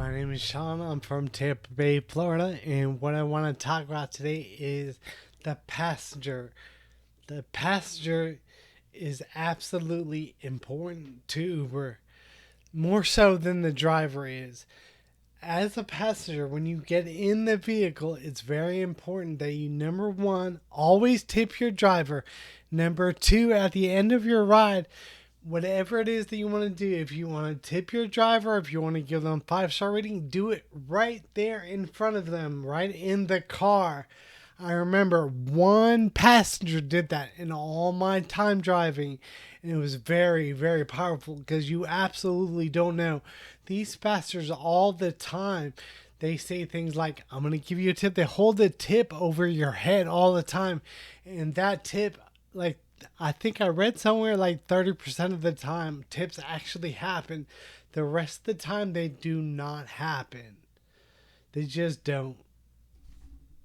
My name is Sean. I'm from Tampa Bay, Florida, and what I want to talk about today is the passenger. The passenger is absolutely important to Uber, more so than the driver is. As a passenger, when you get in the vehicle, it's very important that you, number one, always tip your driver. Number two, at the end of your ride, whatever it is that you want to do, if you want to tip your driver, if you want to give them 5-star rating, do it right there in front of them, right in the car. I remember one passenger did that in all my time driving, and it was very, very powerful because you absolutely don't know. These passengers all the time, they say things like, I'm going to give you a tip. They hold the tip over your head all the time, and that tip, like, I think I read somewhere like 30% of the time tips actually happen. The rest of the time they do not happen. They just don't.